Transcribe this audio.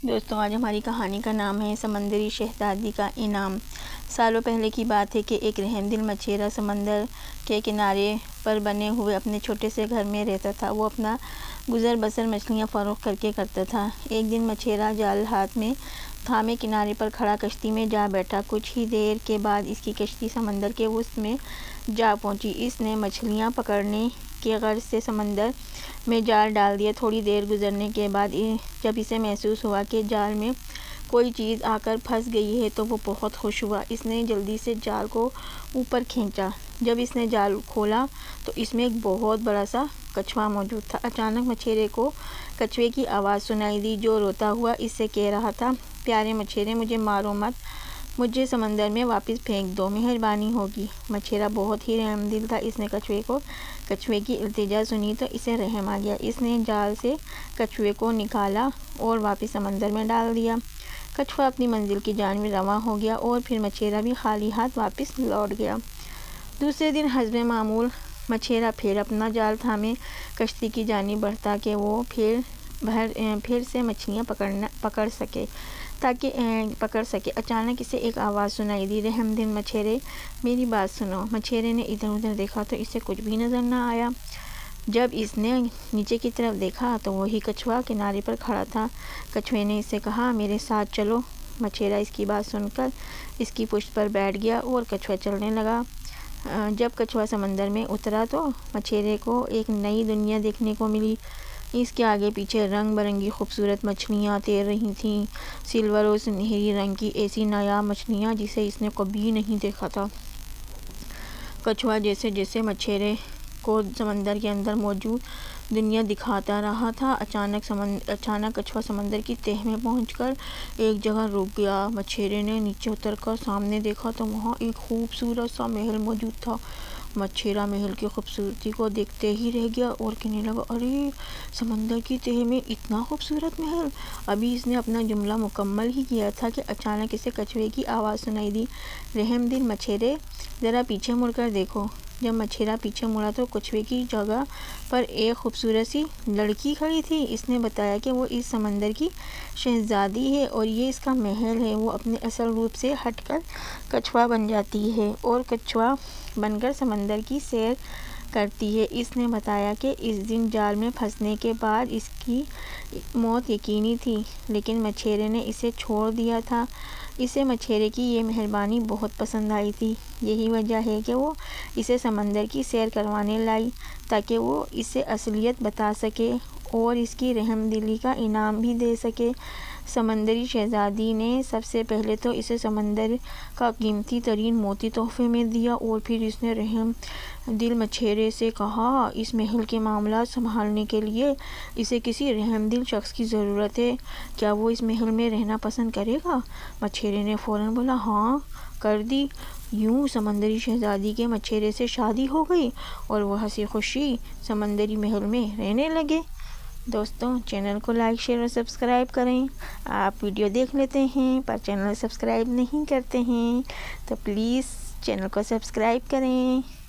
دوستوں، آج ہماری کہانی کا نام ہے سمندری شہزادی کا انعام۔ سالوں پہلے کی بات ہے کہ ایک رحم دل مچھیرا سمندر کے کنارے پر بنے ہوئے اپنے چھوٹے سے گھر میں رہتا تھا۔ وہ اپنا گزر بسر مچھلیاں فروخت کر کے کرتا تھا۔ ایک دن مچھیرا جال ہاتھ میں تھامے کنارے پر کھڑا کشتی میں جا بیٹھا۔ کچھ ہی دیر کے بعد اس کی کشتی سمندر کے وسط میں جا پہنچی۔ اس نے مچھلیاں پکڑنے کے غرض سے سمندر میں جال ڈال دیا۔ تھوڑی دیر گزرنے کے بعد جب اسے محسوس ہوا کہ جال میں کوئی چیز آ کر پھنس گئی ہے تو وہ بہت خوش ہوا۔ اس نے جلدی سے جال کو اوپر کھینچا۔ جب اس نے جال کھولا تو اس میں ایک بہت بڑا سا کچھوا موجود تھا۔ اچانک مچھیرے کو کچھوے کی آواز سنائی دی جو روتا ہوا اس سے کہہ رہا تھا، پیارے مچھیرے، مجھے مارو مت، مجھے سمندر میں واپس پھینک دو، مہربانی ہوگی۔ مچھیرا بہت ہی رحم دل تھا۔ اس نے کچھوے کی التجا سنی تو اسے رحم آ گیا۔ اس نے جال سے کچھوے کو نکالا اور واپس سمندر میں ڈال دیا۔ کچھوا اپنی منزل کی جانب رواں ہو گیا اور پھر مچھیرا بھی خالی ہاتھ واپس لوٹ گیا۔ دوسرے دن حسب معمول مچھیرا پھر اپنا جال تھامے کشتی کی جانب بڑھتا کہ وہ پھر سے مچھلیاں پکڑ سکے۔ اچانک اسے ایک آواز سنائی دی، رحم دل مچھیرے، میری بات سنو۔ مچھیرے نے ادھر ادھر دیکھا تو اسے کچھ بھی نظر نہ آیا۔ جب اس نے نیچے کی طرف دیکھا تو وہی کچھوا کنارے پر کھڑا تھا۔ کچھوے نے اسے کہا، میرے ساتھ چلو۔ مچھیرا اس کی بات سن کر اس کی پشت پر بیٹھ گیا اور کچھوا چلنے لگا۔ جب کچھوا سمندر میں اترا تو مچھیرے کو ایک نئی دنیا دیکھنے کو ملی۔ اس کے آگے پیچھے رنگ برنگی خوبصورت مچھلیاں تیر رہی تھیں، سلور اور سنہری رنگ کی ایسی نایاب مچھلیاں جسے اس نے کبھی نہیں دیکھا تھا۔ کچھوا جیسے جیسے مچھیرے کو سمندر کے اندر موجود دنیا دکھاتا رہا تھا، اچانک کچھوا سمندر کی تہہ میں پہنچ کر ایک جگہ رک گیا۔ مچھیرے نے نیچے اتر کر سامنے دیکھا تو وہاں ایک خوبصورت سا محل موجود تھا۔ مچھیرا محل کی خوبصورتی کو دیکھتے ہی رہ گیا اور کہنے لگا، ارے، سمندر کی تہہ میں اتنا خوبصورت محل! ابھی اس نے اپنا جملہ مکمل ہی کیا تھا کہ اچانک اسے کچھوے کی آواز سنائی دی، رحم دل مچھیرے، ذرا پیچھے مڑ کر دیکھو۔ جب مچھیرا پیچھے مڑا تو کچھوے کی جگہ پر ایک خوبصورت سی لڑکی کھڑی تھی۔ اس نے بتایا کہ وہ اس سمندر کی شہزادی ہے اور یہ اس کا محل ہے۔ وہ اپنے اصل روپ سے ہٹ کر کچھوا بن جاتی ہے اور کچھوا بن کر سمندر کی سیر کرتی ہے۔ اس نے بتایا کہ اس دن جال میں پھنسنے کے بعد اس کی موت یقینی تھی، لیکن مچھیرے نے اسے چھوڑ دیا تھا۔ اسے مچھیرے کی یہ مہربانی بہت پسند آئی تھی۔ یہی وجہ ہے کہ وہ اسے سمندر کی سیر کروانے لائی، تاکہ وہ اسے اصلیت بتا سکے اور اس کی رحم دلی کا انعام بھی دے سکے۔ سمندری شہزادی نے سب سے پہلے تو اسے سمندر کا قیمتی ترین موتی تحفے میں دیا اور پھر اس نے رحم دل مچھیرے سے کہا، اس محل کے معاملات سنبھالنے کے لیے اسے کسی رحم دل شخص کی ضرورت ہے۔ کیا وہ اس محل میں رہنا پسند کرے گا؟ مچھیرے نے فوراً بولا، ہاں، کر دی۔ یوں سمندری شہزادی کے مچھیرے سے شادی ہو گئی اور وہ ہنسی خوشی سمندری محل میں رہنے لگے۔ دوستوں، چینل کو لائک، شیئر اور سبسکرائب کریں۔ آپ ویڈیو دیکھ لیتے ہیں پر چینل سبسکرائب نہیں کرتے ہیں تو پلیز چینل کو سبسکرائب کریں۔